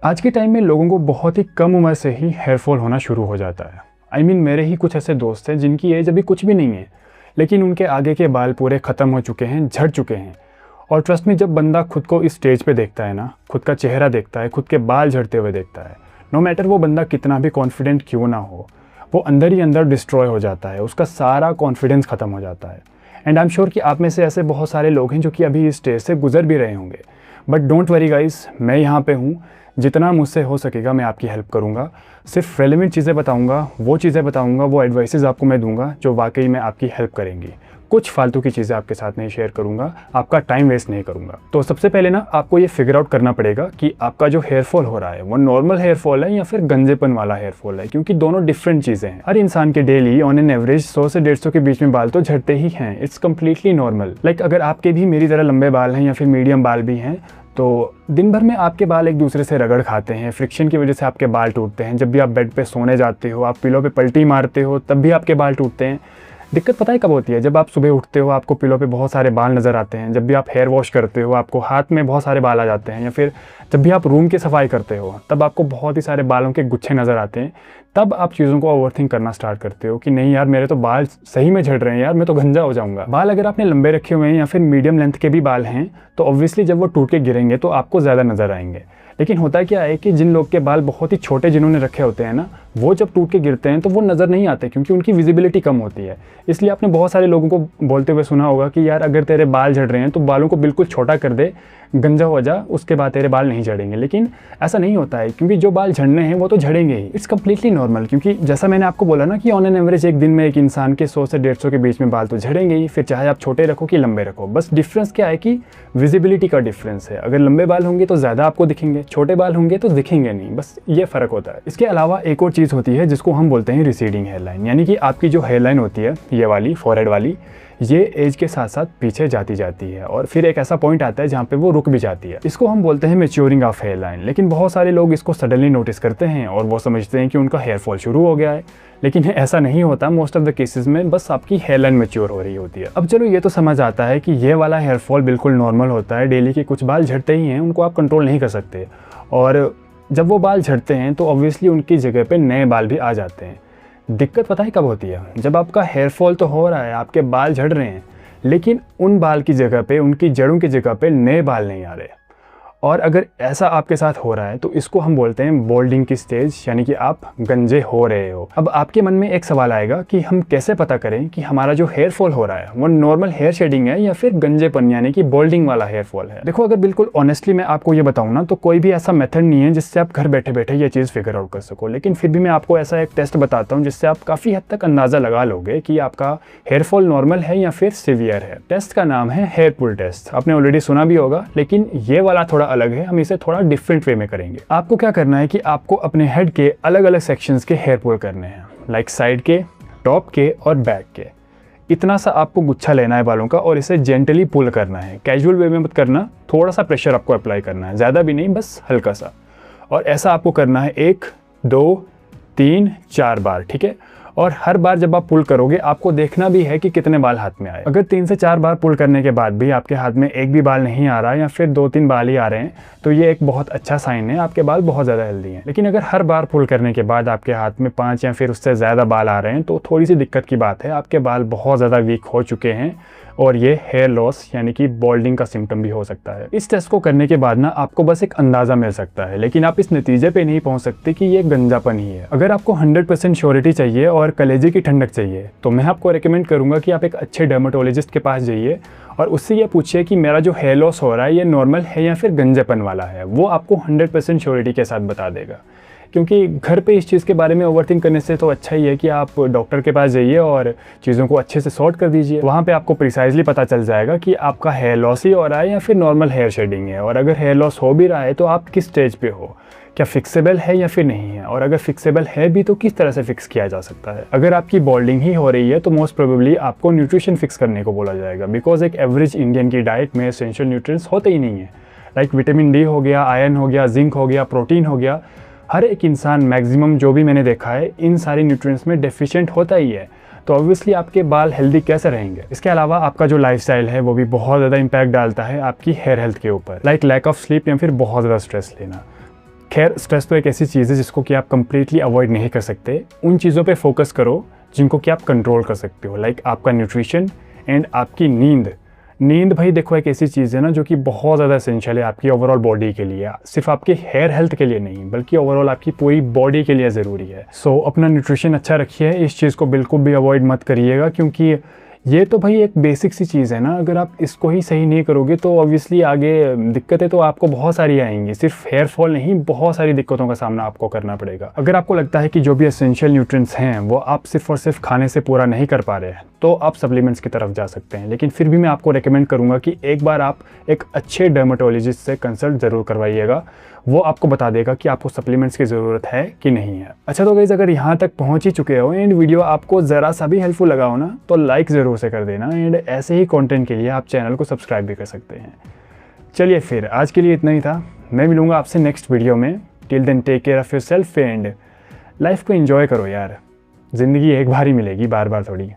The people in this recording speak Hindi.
आज के टाइम में लोगों को बहुत ही कम उम्र से ही हेयर फॉल होना शुरू हो जाता है। मेरे ही कुछ ऐसे दोस्त हैं जिनकी एज अभी कुछ भी नहीं है, लेकिन उनके आगे के बाल पूरे ख़त्म हो चुके हैं, झड़ चुके हैं। और ट्रस्ट में, जब बंदा खुद को इस स्टेज पे देखता है ना, खुद का चेहरा देखता है, खुद के बाल झड़ते हुए देखता है, नो मैटर वो बंदा कितना भी कॉन्फिडेंट क्यों ना हो, वो अंदर ही अंदर डिस्ट्रॉय हो जाता है, उसका सारा कॉन्फिडेंस ख़त्म हो जाता है। एंड आई एम श्योर कि आप में से ऐसे बहुत सारे लोग हैं जो कि अभी इस स्टेज से गुजर भी रहे होंगे। बट डोंट वरी गाइस, मैं यहाँ पे हूँ। जितना मुझसे हो सकेगा मैं आपकी हेल्प करूँगा। सिर्फ रेलेवेंट चीज़ें बताऊँगा, वो एडवाइसेस आपको मैं दूंगा जो वाकई में आपकी हेल्प करेंगी। कुछ फालतू की चीज़ें आपके साथ नहीं शेयर करूँगा, आपका टाइम वेस्ट नहीं करूँगा। तो सबसे पहले ना आपको ये फिगर आउट करना पड़ेगा कि आपका जो हेयर फॉल हो रहा है वो नॉर्मल हेयर फॉल है या फिर गंजेपन वाला हेयर फॉल है, क्योंकि दोनों डिफरेंट चीज़ें हैं। हर इंसान के डेली ऑन एन एवरेज 100 से 150 के बीच में बाल तो झड़ते ही हैं। It's completely normal. लाइक अगर आपके भी मेरी तरह लंबे बाल हैं या फिर मीडियम बाल भी हैं, तो दिन भर में आपके बाल एक दूसरे से रगड़ खाते हैं, फ्रिक्शन की वजह से आपके बाल टूटते हैं। जब भी आप बेड पे सोने जाते हो, आप पिलो पे पलटी मारते हो, तब भी आपके बाल टूटते हैं। दिक्कत पता है कब होती है? जब आप सुबह उठते हो, आपको पिलो पे बहुत सारे बाल नज़र आते हैं। जब भी आप हेयर वॉश करते हो, आपको हाथ में बहुत सारे बाल आ जाते हैं। या फिर जब भी आप रूम की सफाई करते हो, तब आपको बहुत ही सारे बालों के गुच्छे नज़र आते हैं। तब आप चीज़ों को ओवरथिंक करना स्टार्ट करते हो कि नहीं यार, मेरे तो बाल सही में झड़ रहे हैं यार, मैं तो गंजा हो जाऊंगा। बाल अगर आपने लंबे रखे हुए हैं या फिर मीडियम लेंथ के भी बाल हैं, तो ऑब्वियसली जब वो टूट के गिरेंगे तो आपको ज़्यादा नज़र आएंगे। लेकिन होता क्या है कि जिन लोग के बाल बहुत ही छोटे जिन्होंने रखे होते हैं ना, वो जब टूट के गिरते हैं तो वो नज़र नहीं आते, क्योंकि उनकी विजिबिलिटी कम होती है। इसलिए आपने बहुत सारे लोगों को बोलते हुए सुना होगा कि यार अगर तेरे बाल झड़ रहे हैं तो बालों को बिल्कुल छोटा कर दे, गंजा हो जा, उसके बाद तेरे बाल नहीं झड़ेंगे। लेकिन ऐसा नहीं होता है, क्योंकि जो बाल झड़ने हैं वो तो झड़ेंगे ही। इट्स कम्प्लीटली नॉर्मल, क्योंकि जैसा मैंने आपको बोला ना कि ऑन एन एवरेज एक दिन में एक इंसान के 100 से 150 के बीच में बाल तो झड़ेंगे ही, फिर चाहे आप छोटे रखो कि लंबे रखो। बस डिफरेंस क्या है कि विजिबिलिटी का डिफरेंस है। अगर लंबे बाल होंगे तो ज़्यादा आपको दिखेंगे, छोटे बाल होंगे तो दिखेंगे नहीं, बस ये फ़र्क होता है। इसके अलावा एक और चीज़ होती है जिसको हम बोलते हैं रिसीडिंग हेयरलाइन, यानी कि आपकी जो हेयरलाइन होती है, ये वाली फॉरहेड वाली, ये एज के साथ साथ पीछे जाती है और फिर एक ऐसा पॉइंट आता है जहाँ पे वो रुक भी जाती है। इसको हम बोलते हैं मैच्योरिंग ऑफ हेयर लाइन। लेकिन बहुत सारे लोग इसको सडनली नोटिस करते हैं और वो समझते हैं कि उनका हेयर फॉल शुरू हो गया है, लेकिन ऐसा नहीं होता। मोस्ट ऑफ द केसेस में बस आपकी हेयर लाइन मैच्योर हो रही होती है। अब चलो ये तो समझ आता है कि ये वाला हेयर फॉल बिल्कुल नॉर्मल होता है। डेली के कुछ बाल झड़ते ही हैं, उनको आप कंट्रोल नहीं कर सकते, और जब वो बाल झड़ते हैं तो ऑब्वियसली उनकी जगह पे नए बाल भी आ जाते हैं। दिक्कत पता है कब होती है? जब आपका हेयर फॉल तो हो रहा है, आपके बाल झड़ रहे हैं, लेकिन उन बाल की जगह पे, उनकी जड़ों की जगह पे नए बाल नहीं आ रहे। और अगर ऐसा आपके साथ हो रहा है तो इसको हम बोलते हैं बोल्डिंग की स्टेज, यानी कि आप गंजे हो रहे हो। अब आपके मन में एक सवाल आएगा कि हम कैसे पता करें कि हमारा जो हेयर फॉल हो रहा है वो नॉर्मल हेयर शेडिंग है या फिर गंजेपन यानी कि बोल्डिंग वाला हेयर फॉल है। देखो, अगर बिल्कुल ऑनेस्टली मैं आपको ये बताऊँ ना, तो कोई भी ऐसा मेथड नहीं है जिससे आप घर बैठे बैठे ये चीज़ फिगर आउट कर सको। लेकिन फिर भी मैं आपको ऐसा एक टेस्ट बताता हूँ जिससे आप काफ़ी हद तक अंदाज़ा लगा लोगे कि आपका हेयर फॉल नॉर्मल है या फिर सीवियर है। टेस्ट का नाम है हेयर पुल टेस्ट। आपने ऑलरेडी सुना भी होगा, लेकिन ये वाला थोड़ा अलग है, हम इसे थोड़ा डिफरेंट वे में करेंगे। आपको क्या करना है कि आपको अपने हेड के अलग अलग सेक्शंस के हेयर पुल करने हैं, लाइक साइड के, टॉप के और बैक के। इतना सा आपको गुच्छा लेना है बालों का और इसे जेंटली पुल करना है। कैजुअल वे में मत करना, थोड़ा सा प्रेशर आपको अप्लाई करना है, ज़्यादा भी नहीं, बस हल्का सा। और ऐसा आपको करना है 1, 2, 3, 4 बार, ठीक है। और हर बार जब आप पुल करोगे आपको देखना भी है कि कितने बाल हाथ में आए। अगर 3 से 4 बार पुल करने के बाद भी आपके हाथ में एक भी बाल नहीं आ रहा या फिर 2-3 बाल ही आ रहे हैं, तो ये एक बहुत अच्छा साइन है, आपके बाल बहुत ज़्यादा हेल्दी हैं। लेकिन अगर हर बार पुल करने के बाद आपके हाथ में 5 या फिर उससे ज़्यादा बाल आ रहे हैं, तो थोड़ी सी दिक्कत की बात है, आपके बाल बहुत ज़्यादा वीक हो चुके हैं और ये हेयर लॉस यानी कि बॉल्डिंग का सिम्टम भी हो सकता है। इस टेस्ट को करने के बाद ना आपको बस एक अंदाज़ा मिल सकता है, लेकिन आप इस नतीजे पे नहीं पहुंच सकते कि ये गंजापन ही है। अगर आपको 100% श्योरिटी चाहिए और कलेजे की ठंडक चाहिए, तो मैं आपको रिकमेंड करूंगा कि आप एक अच्छे डर्मेटोलॉजिस्ट के पास जाइए और उससे ये पूछिए कि मेरा जो हेयर लॉस हो रहा है ये नॉर्मल है या फिर गंजेपन वाला है। वो आपको 100% श्योरिटी के साथ बता देगा। क्योंकि घर पे इस चीज़ के बारे में ओवरथिंक करने से तो अच्छा ही है कि आप डॉक्टर के पास जाइए और चीज़ों को अच्छे से सॉर्ट कर दीजिए। वहाँ पे आपको प्रिसाइजली पता चल जाएगा कि आपका हेयर लॉस ही हो रहा है या फिर नॉर्मल हेयर शेडिंग है। और अगर हेयर लॉस हो भी रहा है तो आप किस स्टेज पे हो, क्या फिक्सेबल है या फिर नहीं है, और अगर फिक्सेबल है भी तो किस तरह से फिक्स किया जा सकता है। अगर आपकी बॉल्डिंग ही हो रही है तो मोस्ट प्रोबेबली आपको न्यूट्रिशन फिक्स करने को बोला जाएगा, बिकॉज एक एवरेज इंडियन की डाइट में एसेंशियल न्यूट्रिएंट्स होते ही नहीं है। लाइक विटामिन डी हो गया, आयरन हो गया, जिंक हो गया, प्रोटीन हो गया। हर एक इंसान मैक्सिमम जो भी मैंने देखा है इन सारी न्यूट्रिएंट्स में डेफिशिएंट होता ही है। तो ऑब्वियसली आपके बाल हेल्दी कैसे रहेंगे। इसके अलावा आपका जो लाइफस्टाइल है वो भी बहुत ज़्यादा इंपैक्ट डालता है आपकी हेयर हेल्थ के ऊपर, लाइक लैक ऑफ स्लीप या फिर बहुत ज़्यादा स्ट्रेस लेना। खैर, स्ट्रेस तो एक ऐसी चीज़ है जिसको कि आप कंप्लीटली अवॉइड नहीं कर सकते। उन चीज़ों पे फोकस करो जिनको कि आप कंट्रोल कर सकते हो, लाइक आपका न्यूट्रिशन एंड आपकी नींद। नींद भाई देखो एक ऐसी चीज़ है ना जो कि बहुत ज़्यादा एसेंशियल है आपकी ओवरऑल बॉडी के लिए, सिर्फ आपके हेयर हेल्थ के लिए नहीं बल्कि ओवरऑल आपकी पूरी बॉडी के लिए ज़रूरी है। सो अपना न्यूट्रिशन अच्छा रखिए, इस चीज़ को बिल्कुल भी अवॉइड मत करिएगा, क्योंकि ये तो भाई एक बेसिक सी चीज़ है ना। अगर आप इसको ही सही नहीं करोगे तो ऑब्वियसली आगे दिक्कतें तो आपको बहुत सारी आएंगी, सिर्फ हेयर फॉल नहीं, बहुत सारी दिक्कतों का सामना आपको करना पड़ेगा। अगर आपको लगता है कि जो भी एसेंशियल न्यूट्रिएंट्स हैं वो आप सिर्फ और सिर्फ खाने से पूरा नहीं कर पा रहे हैं तो आप सप्लीमेंट्स की तरफ जा सकते हैं, लेकिन फिर भी मैं आपको रेकमेंड करूंगा कि एक बार आप एक अच्छे डर्मेटोलॉजिस्ट से कंसल्ट ज़रूर करवाइएगा, वो आपको बता देगा कि आपको सप्लीमेंट्स की ज़रूरत है कि नहीं है। अच्छा तो गाइस, अगर यहाँ तक पहुँच ही चुके हो एंड वीडियो आपको ज़रा सा भी हेल्पफुल लगा हो ना तो लाइक ज़रूर से कर देना, एंड ऐसे ही कंटेंट के लिए आप चैनल को सब्सक्राइब भी कर सकते हैं। चलिए फिर आज के लिए इतना ही था, मैं मिलूँगा आपसे नेक्स्ट वीडियो में। Till then take care of yourself and life को एंजॉय करो यार, ज़िंदगी एक बार ही मिलेगी, बार बार थोड़ी।